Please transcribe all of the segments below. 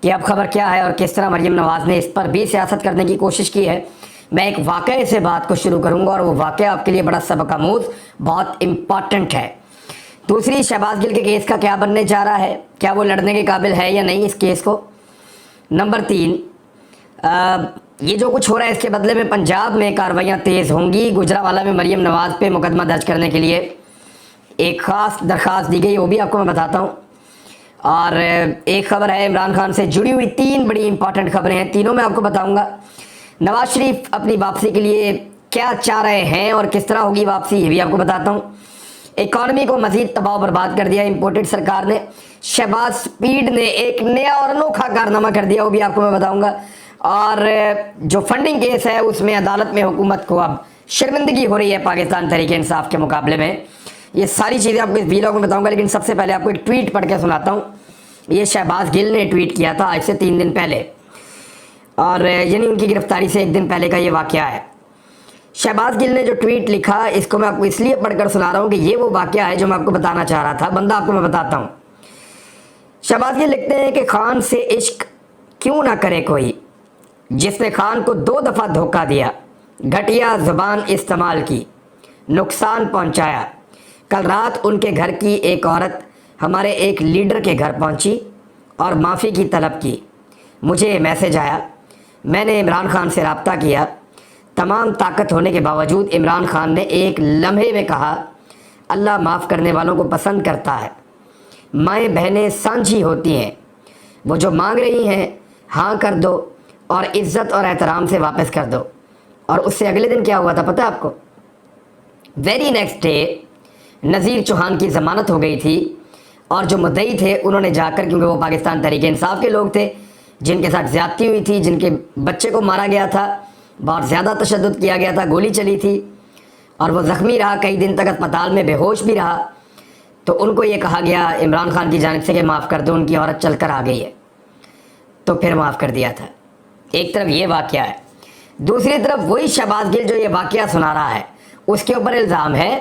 کہ اب خبر کیا ہے اور کس طرح مریم نواز نے اس پر بھی سیاست کرنے کی کوشش کی ہے۔ میں ایک واقعے سے بات کو شروع کروں گا اور وہ واقعہ آپ کے لیے بڑا سبق آموز، بہت امپورٹنٹ ہے۔ دوسری، شہباز گل کے کیس کا کیا بننے جا رہا ہے، کیا وہ لڑنے کے قابل ہے یا نہیں اس کیس کو۔ نمبر 3، یہ جو کچھ ہو رہا ہے اس کے بدلے میں پنجاب میں کارروائیاں تیز ہوں گی۔ گجرانوالہ میں مریم نواز پہ مقدمہ درج کرنے کے لیے ایک خاص درخواست دی گئی، وہ بھی آپ کو میں بتاتا ہوں۔ اور ایک خبر ہے عمران خان سے جڑی ہوئی، 3 بڑی امپورٹنٹ خبریں ہیں، تینوں میں آپ کو بتاؤں گا۔ نواز شریف اپنی واپسی کے لیے کیا چاہ رہے ہیں اور کس طرح ہوگی واپسی، یہ بھی آپ کو بتاتا ہوں۔ اکانومی کو مزید تباہ و برباد کر دیا امپورٹڈ سرکار نے۔ شہباز سپیڈ نے ایک نیا اور انوکھا کارنامہ کر دیا، وہ بھی آپ کو میں بتاؤں گا۔ اور جو فنڈنگ کیس ہے اس میں عدالت میں حکومت کو اب شرمندگی ہو رہی ہے پاکستان تحریک انصاف کے مقابلے میں۔ یہ ساری چیزیں آپ کو اس ویلاگ میں بتاؤں گا، لیکن سب سے پہلے آپ کو ایک ٹویٹ پڑھ کے سناتا ہوں۔ یہ شہباز گل نے ٹویٹ کیا تھا آج سے 3 دن پہلے، اور یعنی ان کی گرفتاری سے 1 دن پہلے کا یہ واقعہ ہے۔ شہباز گل نے جو ٹویٹ لکھا اس کو میں آپ کو اس لیے پڑھ کر سنا رہا ہوں کہ یہ وہ واقعہ ہے جو میں آپ کو بتانا چاہ رہا تھا، بندہ آپ کو میں بتاتا ہوں۔ شہباز گل لکھتے ہیں کہ خان سے عشق کیوں نہ کرے کوئی، جس نے خان کو 2 دفعہ دھوکہ دیا، گھٹیا زبان استعمال کی، نقصان پہنچایا۔ کل رات ان کے گھر کی ایک عورت ہمارے ایک لیڈر کے گھر پہنچی اور معافی کی طلب کی۔ مجھے میسج آیا، میں نے عمران خان سے رابطہ کیا۔ تمام طاقت ہونے کے باوجود عمران خان نے ایک لمحے میں کہا، اللہ معاف کرنے والوں کو پسند کرتا ہے۔ مائیں بہنیں سانجھی ہوتی ہیں، وہ جو مانگ رہی ہیں ہاں کر دو اور عزت اور احترام سے واپس کر دو۔ اور اس سے اگلے دن کیا ہوا تھا پتہ آپ کو؟ Very next day Nazir Chauhan کی ضمانت ہو گئی تھی، اور جو مدعی تھے انہوں نے جا کر، کیونکہ وہ پاکستان تحریک انصاف کے لوگ تھے جن کے ساتھ زیادتی ہوئی تھی، جن کے بچے کو مارا گیا تھا، بہت زیادہ تشدد کیا گیا تھا، گولی چلی تھی اور وہ زخمی رہا، کئی دن تک اسپتال میں بے ہوش بھی رہا، تو ان کو یہ کہا گیا عمران خان کی جانب سے کہ معاف کر دو، ان کی عورت چل کر آ گئی ہے، تو پھر معاف کر دیا تھا۔ ایک طرف یہ واقعہ ہے، دوسری طرف وہی شہباز گل جو یہ واقعہ سنا رہا ہے اس کے اوپر الزام ہے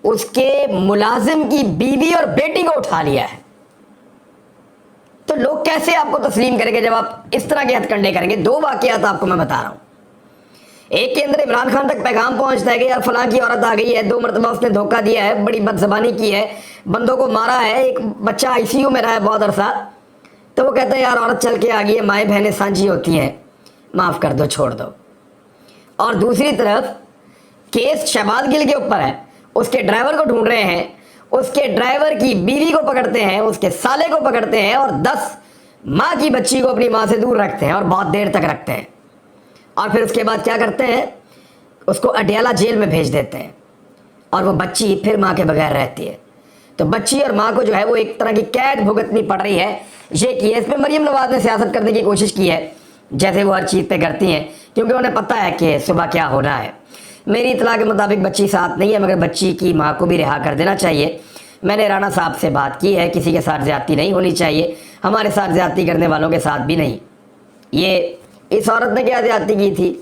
اس کے ملازم کی بیوی اور بیٹی کو اٹھا لیا ہے۔ تو لوگ کیسے آپ کو تسلیم کریں گے جب آپ اس طرح کے ہتھ کنڈے کریں گے؟ 2 واقعات آپ کو میں بتا رہا ہوں۔ ایک کے اندر عمران خان تک پیغام پہنچتا ہے کہ یار فلاں کی عورت آ گئی ہے، 2 مرتبہ اس نے دھوکہ دیا ہے، بڑی بد زبانی کی ہے، بندوں کو مارا ہے، ایک بچہ ICU میں رہا ہے بہت عرصہ، تو وہ کہتا ہے یار عورت چل کے آ گئی ہے، مائیں بہنیں سانجھی ہوتی ہیں، معاف کر دو، چھوڑ دو۔ اور دوسری طرف کیس شہباز گل کے اوپر ہے، اس کے ڈرائیور کو ڈھونڈ رہے ہیں، اس کے ڈرائیور کی بیوی کو پکڑتے ہیں، اس کے سالے کو پکڑتے ہیں، اور 10 ماہ کی بچی کو اپنی ماں سے دور رکھتے ہیں اور بہت دیر تک رکھتے ہیں، اور پھر اس کے بعد کیا کرتے ہیں، اس کو اڈیالہ جیل میں بھیج دیتے ہیں، اور وہ بچی پھر ماں کے بغیر رہتی ہے۔ تو بچی اور ماں کو جو ہے وہ ایک طرح کی قید بھگتنی پڑ رہی ہے۔ یہ کیس پہ مریم نواز نے سیاست کرنے کی کوشش کی ہے، جیسے وہ ہر چیز پہ کرتی ہیں، کیونکہ انہیں پتہ ہے کہ صبح کیا ہونا ہے۔ میری اطلاع کے مطابق بچی ساتھ نہیں ہے، مگر بچی کی ماں کو بھی رہا کر دینا چاہیے۔ میں نے رانا صاحب سے بات کی ہے، کسی کے ساتھ زیادتی نہیں ہونی چاہیے، ہمارے ساتھ زیادتی کرنے والوں کے ساتھ بھی نہیں۔ یہ اس عورت نے کیا زیادتی کی تھی،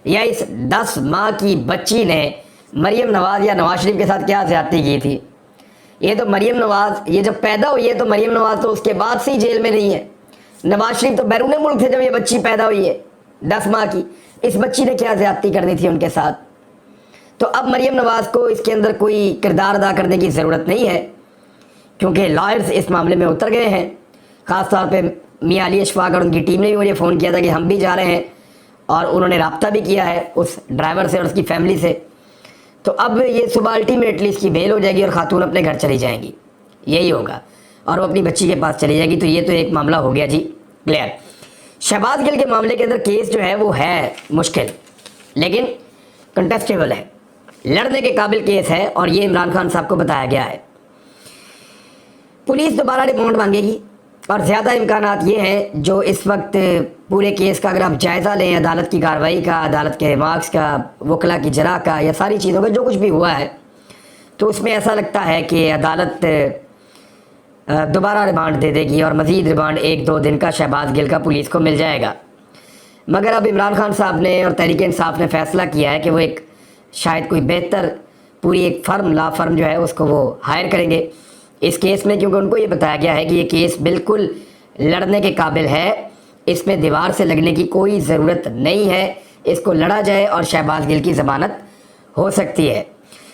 یا اس 10 ماہ کی بچی نے مریم نواز یا نواز شریف کے ساتھ کیا زیادتی کی تھی؟ یہ تو مریم نواز، یہ جب پیدا ہوئی ہے تو مریم نواز تو اس کے بعد سے ہی جیل میں نہیں ہے۔ نواز شریف تو بیرون ملک تھے جب یہ بچی پیدا ہوئی ہے 10 ماہ کی، اس بچی نے کیا زیادتی کرنی تھی ان کے ساتھ؟ تو اب مریم نواز کو اس کے اندر کوئی کردار ادا کرنے کی ضرورت نہیں ہے، کیونکہ لائرز اس معاملے میں اتر گئے ہیں۔ خاص طور پہ میاں علی اشفاق اور ان کی ٹیم نے بھی مجھے فون کیا تھا کہ ہم بھی جا رہے ہیں، اور انہوں نے رابطہ بھی کیا ہے اس ڈرائیور سے اور اس کی فیملی سے۔ تو اب یہ صبح الٹیمیٹلی اس کی بیل ہو جائے گی اور خاتون اپنے گھر چلی جائیں گی، یہی ہوگا، اور وہ اپنی بچی کے پاس چلی جائے گی۔ تو یہ تو ایک معاملہ ہو گیا جی کلیئر۔ شہباز گل کے معاملے کے اندر کیس جو ہے وہ ہے مشکل، لیکن کنٹیسٹیبل ہے، لڑنے کے قابل کیس ہے، اور یہ عمران خان صاحب کو بتایا گیا ہے۔ پولیس دوبارہ رپورٹ مانگے گی، اور زیادہ امکانات یہ ہیں جو اس وقت پورے کیس کا اگر آپ جائزہ لیں، عدالت کی کارروائی کا، عدالت کے ریمارکس کا، وکلا کی جرح کا، یا ساری چیزوں کا جو کچھ بھی ہوا ہے، تو اس میں ایسا لگتا ہے کہ عدالت دوبارہ ریمانڈ دے دے گی، اور مزید ریمانڈ 1-2 دن کا شہباز گل کا پولیس کو مل جائے گا۔ مگر اب عمران خان صاحب نے اور تحریک انصاف نے فیصلہ کیا ہے کہ وہ ایک شاید کوئی بہتر پوری ایک فرم، لا فرم جو ہے اس کو وہ ہائر کریں گے اس کیس میں، کیونکہ ان کو یہ بتایا گیا ہے کہ یہ کیس بالکل لڑنے کے قابل ہے، اس میں دیوار سے لگنے کی کوئی ضرورت نہیں ہے، اس کو لڑا جائے اور شہباز گل کی ضمانت ہو سکتی ہے۔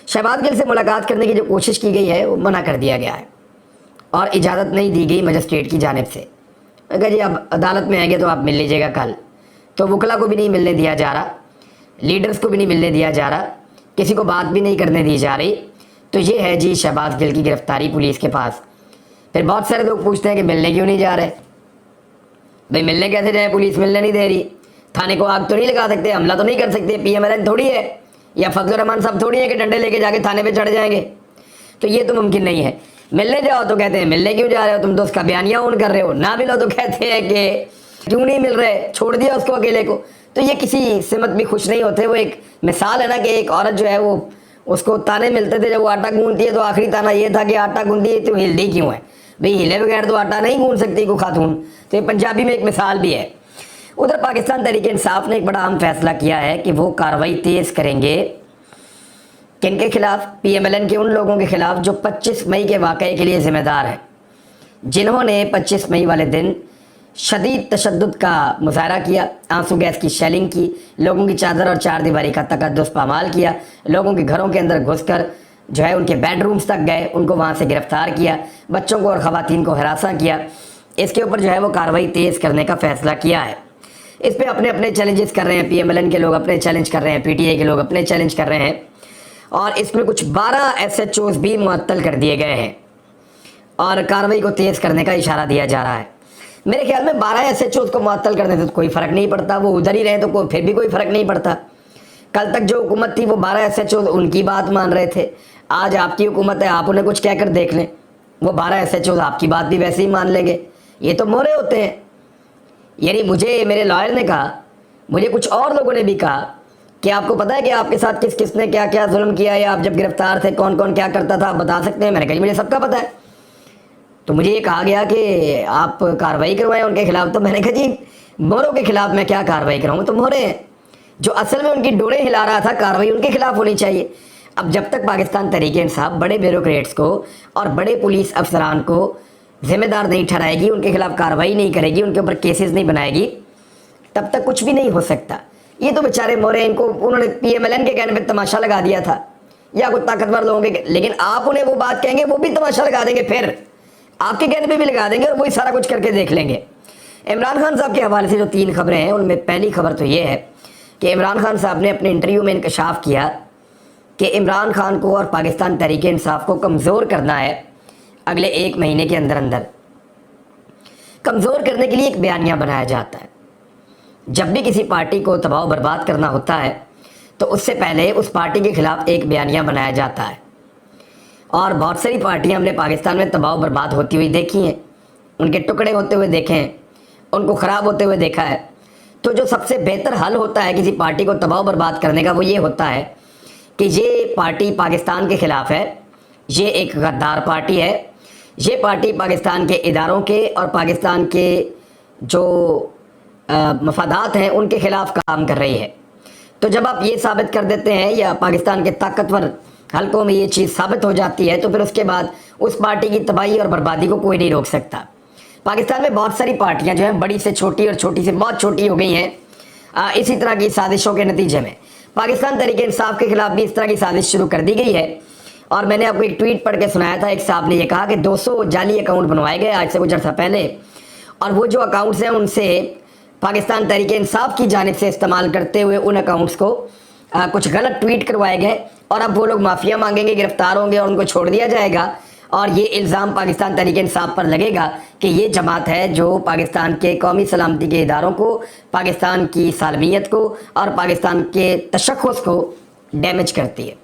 شہباز گل سے ملاقات کرنے کی جو کوشش کی گئی ہے وہ منع کر دیا گیا ہے اور اجازت نہیں دی گئی مجسٹریٹ کی جانب سے۔ اگر جی اب عدالت میں آئیں گے تو آپ مل لیجیے گا کل، تو وکلا کو بھی نہیں ملنے دیا جا رہا، لیڈرز کو بھی نہیں ملنے دیا جا رہا، کسی کو بات بھی نہیں کرنے دی جا رہی۔ تو یہ ہے جی شہباز گل کی گرفتاری پولیس کے پاس۔ پھر بہت سارے لوگ پوچھتے ہیں کہ ملنے کیوں نہیں جا رہے؟ بھئی ملنے کیسے جائیں، پولیس ملنے نہیں دے رہی، تھانے کو آگ تو نہیں لگا سکتے، حملہ تو نہیں کر سکتے، پی ایم ایل این تھوڑی ہے، یا فضل الرحمان صاحب تھوڑی ہے کہ ڈنڈے لے کے جا کے تھانے پہ چڑھ جائیں گے، تو یہ تو ممکن نہیں ہے۔ ملنے جاؤ تو کہتے ہیں ملنے کیوں جا رہے ہو، تم تو اس کا بیانیہ اون کر رہے ہو، نہ ملو تو کہتے ہیں کہ کیوں نہیں مل رہے، چھوڑ دیا اس کو اکیلے کو۔ تو یہ کسی سمت بھی خوش نہیں ہوتے۔ وہ ایک مثال ہے نا کہ ایک عورت جو ہے وہ اس کو تانے ملتے تھے جب وہ آٹا گوندتی ہے، تو آخری تانا یہ تھا کہ آٹا گوندی ہے تو ہلتی کیوں ہے، بھئی ہلے بغیر تو آٹا نہیں گوند سکتی کوئی خاتون۔ تو یہ پنجابی میں ایک مثال بھی ہے۔ ادھر پاکستان تحریک انصاف نے ایک بڑا اہم فیصلہ کیا ہے کہ وہ کارروائی تیز کریں گے کن کے خلاف؟ پی ایم ایل این کے ان لوگوں کے خلاف جو 25 مئی کے واقعے کے لیے ذمہ دار ہیں، جنہوں نے 25 مئی والے دن شدید تشدد کا مظاہرہ کیا، آنسو گیس کی شیلنگ کی، لوگوں کی چادر اور چار دیواری کا تقدس پامال کیا، لوگوں کے گھروں کے اندر گھس کر جو ہے ان کے بیڈ رومز تک گئے، ان کو وہاں سے گرفتار کیا، بچوں کو اور خواتین کو ہراساں کیا۔ اس کے اوپر جو ہے وہ کارروائی تیز کرنے کا فیصلہ کیا ہے۔ اس پہ اپنے اپنے چیلنجز کر رہے ہیں، پی ایم ایل این کے لوگ اپنے چیلنج کر رہے ہیں، پی ٹی آئی کے لوگ اپنے چیلنج کر رہے ہیں، اور اس میں کچھ 12 ایس ایچ اوز بھی معطل کر دیے گئے ہیں اور کارروائی کو تیز کرنے کا اشارہ دیا جا رہا ہے۔ میرے خیال میں 12 ایس ایچ اوز کو معطل کرنے سے کوئی فرق نہیں پڑتا، وہ ادھر ہی رہے تو پھر بھی کوئی فرق نہیں پڑتا۔ کل تک جو حکومت تھی وہ 12 ایس ایچ اوز ان کی بات مان رہے تھے، آج آپ کی حکومت ہے، آپ انہیں کچھ کہہ کر دیکھ لیں، وہ 12 ایس ایچ اوز آپ کی بات بھی ویسے ہی مان لیں گے۔ یہ تو مورے ہوتے ہیں۔ یعنی مجھے میرے لائر نے کہا، مجھے کچھ اور لوگوں نے بھی کہا کہ آپ کو پتہ ہے کہ آپ کے ساتھ کس کس نے کیا کیا ظلم کیا، یا آپ جب گرفتار تھے کون کون کیا کرتا تھا، آپ بتا سکتے ہیں؟ میں نے کہا مجھے سب کا پتہ ہے۔ تو مجھے یہ کہا گیا کہ آپ کارروائی کروائیں ان کے خلاف، تو میں نے کہا جی موروں کے خلاف میں کیا کارروائی کراؤں، تو مورے ہیں جو اصل میں ان کی ڈوڑیں ہلا رہا تھا، کارروائی ان کے خلاف ہونی چاہیے۔ اب جب تک پاکستان تحریک انصاف بڑے بیوروکریٹس کو اور بڑے پولیس افسران کو ذمہ دار نہیں ٹھہرائے گی، ان کے خلاف کارروائی نہیں کرے گی، ان کے اوپر کیسز نہیں بنائے گی، تب تک کچھ بھی نہیں ہو سکتا۔ یہ تو بیچارے مورے، ان کو انہوں نے پی ایم ایل این کے کہنے پہ تماشا لگا دیا تھا، یا کوئی طاقتور لوگوں کے، لیکن آپ انہیں وہ بات کہیں گے وہ بھی تماشا لگا دیں گے، پھر آپ کے کہنے پہ بھی لگا دیں گے اور وہی سارا کچھ کر کے دیکھ لیں گے۔ عمران خان صاحب کے حوالے سے جو 3 خبریں ہیں، ان میں پہلی خبر تو یہ ہے کہ عمران خان صاحب نے اپنے انٹرویو میں انکشاف کیا کہ عمران خان کو اور پاکستان تحریک انصاف کو کمزور کرنا ہے اگلے 1 مہینے کے اندر اندر۔ کمزور کرنے کے لیے ایک بیانیہ بنایا جاتا ہے۔ جب بھی کسی پارٹی کو تباہ و برباد کرنا ہوتا ہے تو اس سے پہلے اس پارٹی کے خلاف ایک بیانیہ بنایا جاتا ہے، اور بہت ساری پارٹیاں ہم نے پاکستان میں تباہ و برباد ہوتی ہوئی دیکھی ہیں، ان کے ٹکڑے ہوتے ہوئے دیکھے ہیں، ان کو خراب ہوتے ہوئے دیکھا ہے۔ تو جو سب سے بہتر حل ہوتا ہے کسی پارٹی کو تباہ و برباد کرنے کا، وہ یہ ہوتا ہے کہ یہ پارٹی پاکستان کے خلاف ہے، یہ ایک غدار پارٹی ہے، یہ پارٹی پاکستان کے اداروں کے اور پاکستان کے جو مفادات ہیں ان کے خلاف کام کر رہی ہے۔ تو جب آپ یہ ثابت کر دیتے ہیں یا پاکستان کے طاقتور حلقوں میں یہ چیز ثابت ہو جاتی ہے، تو پھر اس کے بعد اس پارٹی کی تباہی اور بربادی کو کوئی نہیں روک سکتا۔ پاکستان میں بہت ساری پارٹیاں جو ہیں بڑی سے چھوٹی اور چھوٹی سے بہت چھوٹی ہو گئی ہیں اسی طرح کی سازشوں کے نتیجے میں۔ پاکستان تحریک انصاف کے خلاف بھی اس طرح کی سازش شروع کر دی گئی ہے، اور میں نے آپ کو ایک ٹویٹ پڑھ کے سنایا تھا، ایک صاحب نے یہ کہا کہ 200 جعلی اکاؤنٹ بنوائے گئے آج سے کچھ عرصہ پہلے، اور وہ جو اکاؤنٹس ہیں ان سے پاکستان تحریک انصاف کی جانب سے استعمال کرتے ہوئے ان اکاؤنٹس کو کچھ غلط ٹویٹ کروائے گئے، اور اب وہ لوگ معافیا مانگیں گے، گرفتار ہوں گے اور ان کو چھوڑ دیا جائے گا، اور یہ الزام پاکستان تحریک انصاف پر لگے گا کہ یہ جماعت ہے جو پاکستان کے قومی سلامتی کے اداروں کو، پاکستان کی سالمیت کو اور پاکستان کے تشخص کو ڈیمیج کرتی ہے۔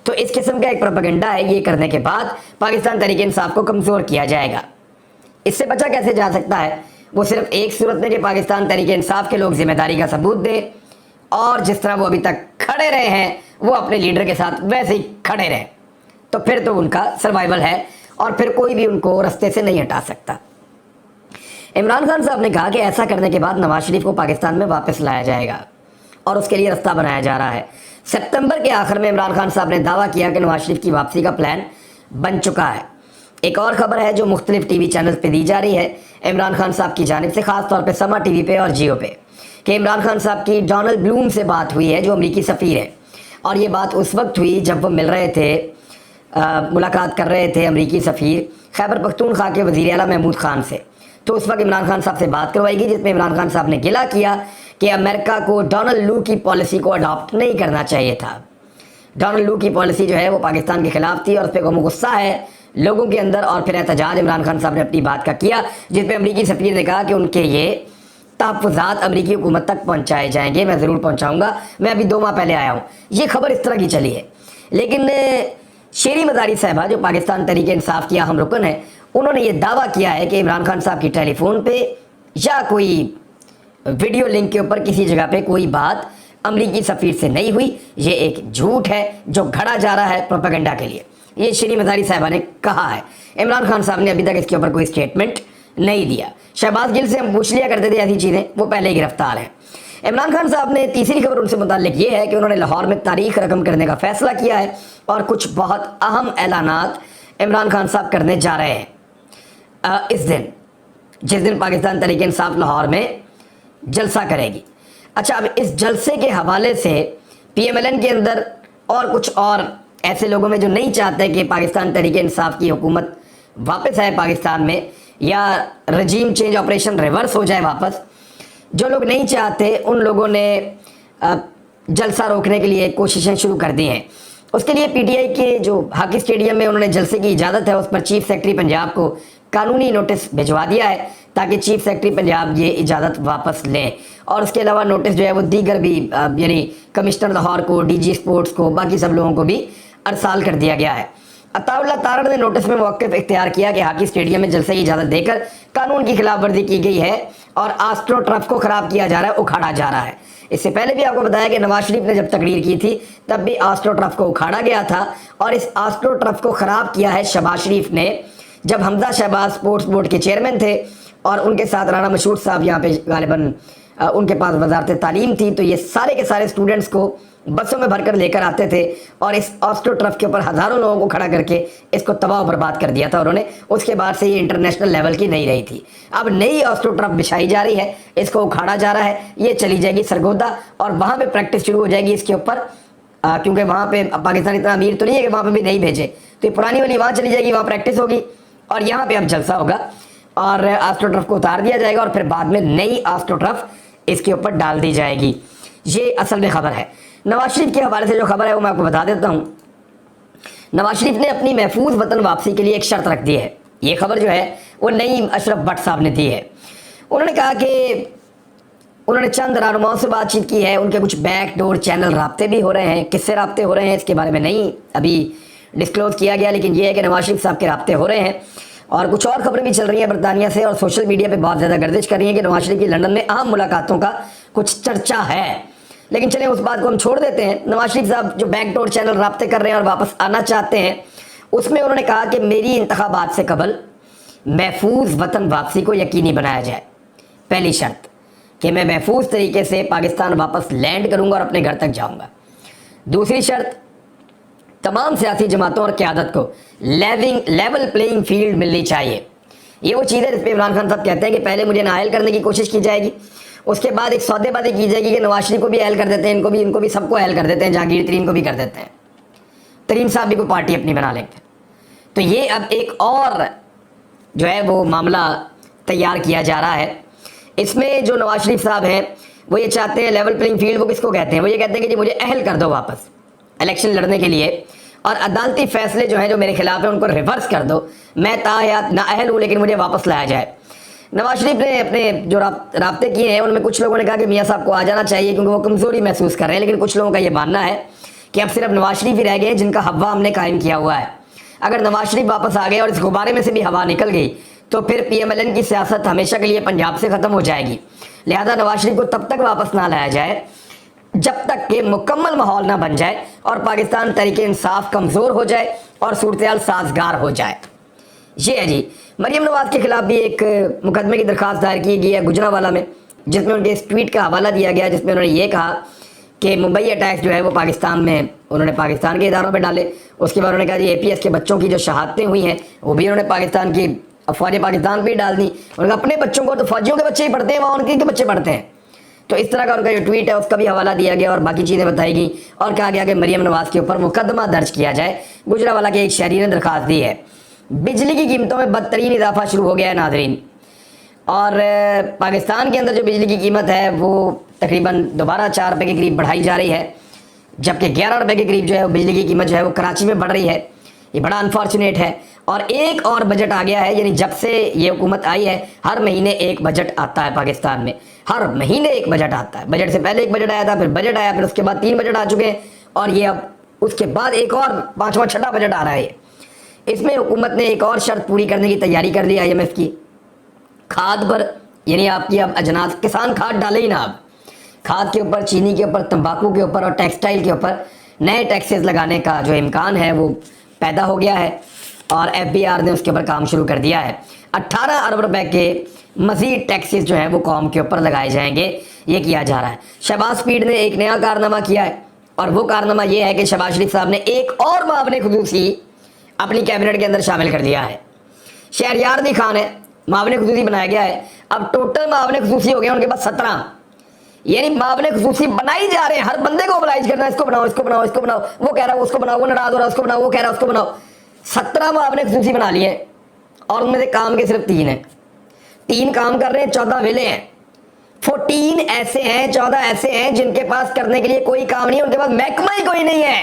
تو اس قسم کا ایک پروپیگنڈا ہے، یہ کرنے کے بعد پاکستان تحریک انصاف کو کمزور کیا جائے گا۔ اس سے بچا کیسے جا سکتا ہے؟ وہ صرف ایک صورت میں کہ پاکستان تحریک انصاف کے لوگ ذمہ داری کا ثبوت دیں، اور جس طرح وہ ابھی تک کھڑے رہے ہیں وہ اپنے لیڈر کے ساتھ ویسے ہی کھڑے رہیں، تو پھر تو ان کا سروائیول ہے اور پھر کوئی بھی ان کو رستے سے نہیں ہٹا سکتا۔ عمران خان صاحب نے کہا کہ ایسا کرنے کے بعد نواز شریف کو پاکستان میں واپس لایا جائے گا اور اس کے لیے رستہ بنایا جا رہا ہے۔ ستمبر کے آخر میں عمران خان صاحب نے دعویٰ کیا کہ نواز شریف کی واپسی کا پلان بن چکا ہے۔ ایک اور خبر ہے جو مختلف ٹی وی چینلز پہ دی جا رہی ہے عمران خان صاحب کی جانب سے، خاص طور پہ سما ٹی وی پہ اور جیو پہ، کہ عمران خان صاحب کی ڈونلڈ بلوم سے بات ہوئی ہے جو امریکی سفیر ہے، اور یہ بات اس وقت ہوئی جب وہ مل رہے تھے، ملاقات کر رہے تھے امریکی سفیر خیبر پختونخوا کے وزیر اعلیٰ محمود خان سے۔ تو اس وقت عمران خان صاحب سے بات کروائی گئی جس میں عمران خان صاحب نے گلہ کیا کہ امریکہ کو ڈونلڈ لو کی پالیسی کو اڈاپٹ نہیں کرنا چاہیے تھا۔ ڈونلڈ لو کی پالیسی جو ہے وہ پاکستان کے خلاف تھی اور اس پہ غصہ ہے لوگوں کے اندر، اور پھر احتجاج عمران خان صاحب نے اپنی بات کا کیا، جس پہ امریکی سفیر نے کہا کہ ان کے یہ تحفظات امریکی حکومت تک پہنچائے جائیں گے، میں ضرور پہنچاؤں گا، میں ابھی 2 ماہ پہلے آیا ہوں۔ یہ خبر اس طرح کی چلی ہے، لیکن شیری مزاری صاحبہ جو پاکستان تحریک انصاف کی اہم رکن ہے، انہوں نے یہ دعویٰ کیا ہے کہ عمران خان صاحب کی ٹیلی فون پہ یا کوئی ویڈیو لنک کے اوپر کسی جگہ پہ کوئی بات امریکی سفیر سے نہیں ہوئی، یہ ایک جھوٹ ہے جو گھڑا جا رہا ہے پروپیگنڈا کے لیے، یہ شیری مزاری صاحبہ نے کہا ہے۔ عمران خان صاحب نے ابھی تک اس کے اوپر کوئی اسٹیٹمنٹ نہیں دیا۔ شہباز گل سے ہم پوچھ لیا کرتے تھے ایسی چیزیں، وہ پہلے ہی گرفتار ہیں۔ عمران خان صاحب نے تیسری خبر ان سے متعلق یہ ہے کہ انہوں نے لاہور میں تاریخ رقم کرنے کا فیصلہ کیا ہے اور کچھ بہت اہم اعلانات عمران خان صاحب کرنے جا رہے ہیں اس دن، جس دن پاکستان تحریک انصاف لاہور میں جلسہ کرے گی۔ اچھا، اب اس جلسے کے حوالے سے پی ایم ایل این کے اندر اور کچھ اور ایسے لوگوں میں جو نہیں چاہتے کہ پاکستان تحریک انصاف کی حکومت واپس آئے پاکستان میں یا رجیم چینج آپریشن ریورس ہو جائے واپس، جو لوگ نہیں چاہتے ان لوگوں نے جلسہ روکنے کے لیے کوششیں شروع کر دی ہیں۔ اس کے لیے پی ٹی آئی کے جو ہاکی اسٹیڈیم میں انہوں نے جلسے کی اجازت ہے، اس پر چیف سیکرٹری پنجاب کو قانونی نوٹس بھجوا دیا ہے تاکہ چیف سیکرٹری پنجاب یہ اجازت واپس لیں، اور اس کے علاوہ نوٹس جو ہے وہ دیگر بھی یعنی کمشنر لاہور کو، ڈی جی اسپورٹس کو، باقی سب لوگوں کو بھی ارسال کر دیا گیا ہے۔ عطا اللہ تارڑ نے نوٹس میں موقف اختیار کیا کہ ہاکی اسٹیڈیم میں جلسے کی اجازت دے کر قانون کی خلاف ورزی کی گئی ہے اور آسٹرو ٹرف کو خراب کیا جا رہا ہے، اکھاڑا جا رہا ہے۔ اس سے پہلے بھی آپ کو بتایا کہ نواز شریف نے جب تقریر کی تھی تب بھی آسٹرو ٹرف کو اکھاڑا گیا تھا، اور اس آسٹرو ٹرف کو خراب کیا ہے شہباز شریف نے جب حمزہ شہباز اسپورٹس بورڈ کے چیئرمین تھے اور ان کے ساتھ رانا مشہور صاحب یہاں پہ غالباً ان کے پاس وزارت تعلیم تھی، تو یہ سارے کے سارے اسٹوڈنٹس کو بسوں میں بھر کر لے کر آتے تھے اور اس آسٹرو ٹرف کے اوپر ہزاروں لوگوں کو کھڑا کر کے اس کو تباہ و برباد کر دیا تھا انہوں نے۔ اس کے بعد سے یہ انٹرنیشنل لیول کی نہیں رہی تھی، اب نئی آسٹرو ٹرف بچھائی جا رہی ہے، اس کو اکھاڑا جا رہا ہے، یہ چلی جائے گی سرگودا اور وہاں پہ پریکٹس شروع ہو جائے گی اس کے اوپر، کیونکہ وہاں پہ پاکستان اتنا امیر تو نہیں ہے کہ وہاں پہ بھی نہیں بھیجے، تو یہ پرانی والی وہاں چلی جائے گی، وہاں پریکٹس ہوگی اور یہاں پہ اب جلسہ ہوگا اور آسٹرو ٹرف کو اتار دیا جائے گا اور پھر بعد میں نئی آسٹرو ٹرف اس کے اوپر ڈال دی جائے گی۔ یہ اصل میں خبر ہے۔ نواز شریف کے حوالے سے جو خبر ہے وہ میں آپ کو بتا دیتا ہوں۔ نواز شریف نے اپنی محفوظ وطن واپسی کے لیے ایک شرط رکھ دی ہے، یہ خبر جو ہے وہ نئی اشرف بٹ صاحب نے دی ہے۔ انہوں نے کہا کہ انہوں نے چند رہنماؤں سے بات چیت کی ہے، ان کے کچھ بیک ڈور چینل رابطے بھی ہو رہے ہیں، کس سے رابطے ہو رہے ہیں اس کے بارے میں نہیں ابھی ڈسکلوز کیا گیا، لیکن یہ ہے کہ نواز شریف صاحب کے رابطے ہو رہے ہیں، اور کچھ اور خبریں بھی چل رہی ہیں برطانیہ سے اور سوشل میڈیا پہ بہت زیادہ گردش کر رہی ہیں کہ نواز شریف کی لندن میں اہم ملاقاتوں کا کچھ چرچا ہے۔ لیکن چلیں اس بات کو ہم چھوڑ دیتے ہیں۔ نواز شریف صاحب جو بیک ڈور چینل رابطے کر رہے ہیں اور واپس آنا چاہتے ہیں، اس میں انہوں نے کہا کہ میری انتخابات سے قبل محفوظ وطن واپسی کو یقینی بنایا جائے۔ پہلی شرط کہ میں محفوظ طریقے سے پاکستان واپس لینڈ کروں گا اور اپنے گھر تک جاؤں گا۔ دوسری شرط، تمام سیاسی جماعتوں اور قیادت کو لیول پلینگ فیلڈ ملنی چاہیے۔ یہ وہ چیز ہے جس پہ عمران خان صاحب کہتے ہیں کہ پہلے مجھے نااہل کرنے کی کوشش کی جائے گی، اس کے بعد ایک سودے بازی کی جائے گی کہ نواز شریف کو بھی اہل کر دیتے ہیں، ان کو بھی سب کو اہل کر دیتے ہیں، جہانگیر ترین کو بھی کر دیتے ہیں، ترین صاحب بھی کوئی پارٹی اپنی بنا لیتے ہیں۔ تو یہ اب ایک اور جو ہے وہ معاملہ تیار کیا جا رہا ہے۔ اس میں جو نواز شریف صاحب ہیں وہ یہ چاہتے ہیں لیول پلینگ فیلڈ، وہ کس کو کہتے ہیں؟ وہ یہ کہتے ہیں کہ جی مجھے اہل کر دو واپس الیکشن لڑنے کے لیے، اور عدالتی فیصلے جو ہیں جو میرے خلاف ہیں ان کو ریورس کر دو، میں تاحیات نااہل ہوں لیکن مجھے واپس لایا جائے۔ نواز شریف نے اپنے جو رابطے کیے ہیں ان میں کچھ لوگوں نے کہا کہ میاں صاحب کو آ جانا چاہیے کیونکہ وہ کمزوری محسوس کر رہے ہیں، لیکن کچھ لوگوں کا یہ ماننا ہے کہ اب صرف نواز شریف ہی رہ گئے جن کا ہوا ہم نے قائم کیا ہوا ہے۔ اگر نواز شریف واپس آ گئے اور اس غبارے میں سے بھی ہوا نکل گئی تو پھر پی ایم ایل این کی سیاست ہمیشہ کے لیے پنجاب سے ختم ہو جائے گی، لہذا نواز شریف کو تب تک واپس نہ لایا جائے جب تک کہ مکمل ماحول نہ بن جائے اور پاکستان تحریک انصاف کمزور ہو جائے اور صورتحال سازگار ہو جائے۔ یہ ہے جی مریم نواز کے خلاف بھی ایک مقدمے کی درخواست دائر کی گئی ہے گجرانوالہ میں، جس میں ان کے اس ٹویٹ کا حوالہ دیا گیا جس میں انہوں نے یہ کہا کہ ممبئی اٹیک جو ہے وہ پاکستان میں انہوں نے پاکستان کے اداروں پہ ڈالے. اس کے بعد انہوں نے کہا جی APS کے بچوں کی جو شہادتیں ہوئی ہیں وہ بھی انہوں نے پاکستان کی افواج پاکستان پہ ہی ڈال دی. انہوں نے کہا اپنے بچوں کو تو فوجیوں کے بچے ہی پڑھتے ہیں, وہاں ان کے بچے پڑھتے ہیں. تو اس طرح کا ان کا جو ٹویٹ ہے اس کا بھی حوالہ دیا گیا اور باقی چیزیں بتائی گئیں اور کہا گیا کہ مریم نواز کے اوپر مقدمہ درج کیا جائے. گجرانوالہ کے ایک شہری نے درخواست دی ہے. بجلی کی قیمتوں میں بدترین اضافہ شروع ہو گیا ہے ناظرین, اور پاکستان کے اندر جو بجلی کی قیمت ہے وہ تقریباً دوبارہ 4 روپے کے قریب بڑھائی جا رہی ہے, جبکہ 11 روپے کے قریب جو ہے وہ بجلی کی قیمت جو ہے وہ کراچی میں بڑھ رہی ہے. یہ بڑا انفارچونیٹ ہے. اور ایک اور بجٹ آ گیا ہے, یعنی جب سے یہ حکومت آئی ہے ہر مہینے ایک بجٹ آتا ہے پاکستان میں, ہر مہینے ایک بجٹ آتا ہے. بجٹ سے پہلے ایک بجٹ آیا تھا, پھر بجٹ آیا, پھر اس کے بعد 3 بجٹ آ چکے ہیں, اور یہ اب اس کے بعد ایک اور 5واں 6واں بجٹ آ رہا ہے. اس میں حکومت نے ایک اور شرط پوری کرنے کی تیاری کر لی IMF کی. کھاد پر, یعنی آپ کی اب اجناس, کسان کھاد ڈالے ہی نا, اب کھاد کے اوپر, چینی کے اوپر, تمباکو کے اوپر اور ٹیکسٹائل کے اوپر نئے ٹیکسز لگانے کا جو امکان ہے وہ پیدا ہو گیا ہے, اور FBR نے اس کے اوپر کام شروع کر دیا ہے. 18 ارب روپے کے مزید ٹیکسز جو ہیں وہ قوم کے اوپر لگائے جائیں گے, یہ کیا جا رہا ہے. شہباز پیر نے ایک نیا کارنامہ کیا ہے, اور وہ کارنامہ یہ ہے کہ شہباز شریف صاحب نے ایک اور معاون خصوصی اپنی کیبنٹ کے اندر شامل کر دیا ہے. شہریار علی خان ہے, معاون خصوصی بنایا گیا ہے. اب ٹوٹل معاون خصوصی ہو گیا ان کے پاس 17, یعنی معاون خصوصی بنائی جا رہے ہیں. ہر بندے کو oblige کرنا ہے, اس کو بناؤ, اس کو بناؤ, اس کو بناؤ, وہ کہہ رہا ہے اس کو بناؤ, وہ ناراض ہو رہا ہے اس کو بناؤ, وہ کہہ رہا ہے اس کو بناؤ. 17 معاون خصوصی بنا لیے, اور ان میں سے کام کے صرف 3 ہیں. 3 کام کر رہے ہیں, 14 ویلے ہیں. 14 ایسے ہیں, 14 ایسے ہیں جن کے پاس کرنے کے لیے کوئی کام نہیں ہے, ان کے پاس محکمہ ہی کوئی نہیں ہے,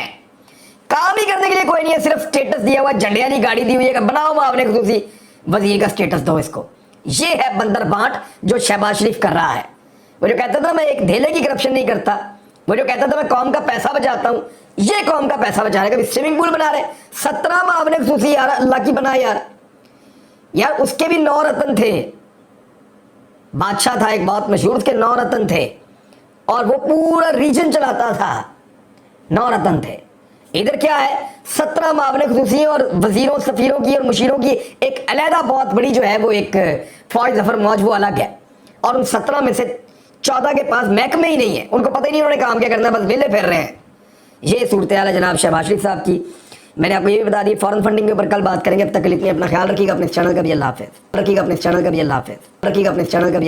کام ہی کرنے کے لیے کوئی نہیں ہے, صرف سٹیٹس دیا ہوا, جھنڈے والی گاڑی دی ہوئی ہے کہ بناؤ معاون خصوصی, وزیر کا سٹیٹس دو اس کو. یہ ہے بندر بانٹ جو شہباز شریف کر رہا ہے. وہ جو کہتا تھا میں ایک دھیلے کی کرپشن نہیں کرتا, وہ جو کہتا تھا میں قوم کا پیسہ بچاتا ہوں, یہ قوم کا پیسہ بچانے کا بھی سوئمنگ پول بنا رہے. 17 معاون خصوصی یار, اللہ کی بنا یار. یار اس کے بھی 9 رتن تھے, بادشاہ تھا ایک بہت مشہور, اس کے 9 رتن تھے, اور وہ پورا ریجن چلاتا تھا. 9 رتن تھے. ادھر کیا ہے, 17 معاون خصوصی اور وزیروں, سفیروں کی اور مشیروں کی ایک علیحدہ بہت بڑی جو ہے وہ ایک فوج, ظفر موج, وہ الگ ہے. اور ان 17 میں سے 14 کے پاس محکمے ہی نہیں ہے, ان کو پتہ ہی نہیں انہوں نے کام کیا کرنا ہے, بس ویلے پھر رہے ہیں. یہ صورتحال ہے جناب شہباز شریف صاحب کی. میں نے آپ کو یہ بھی بتا دی, فورن فنڈنگ کے اوپر کل بات کریں گے. اب تک کے لیے اپنا خیال رکھیے گا, اپنے چینل کا بھی اللہ حافظ. رکھیے گا اپنے چینل کا بھی اللہ حافظ. رکھیے گا اپنے چینل کا بھی.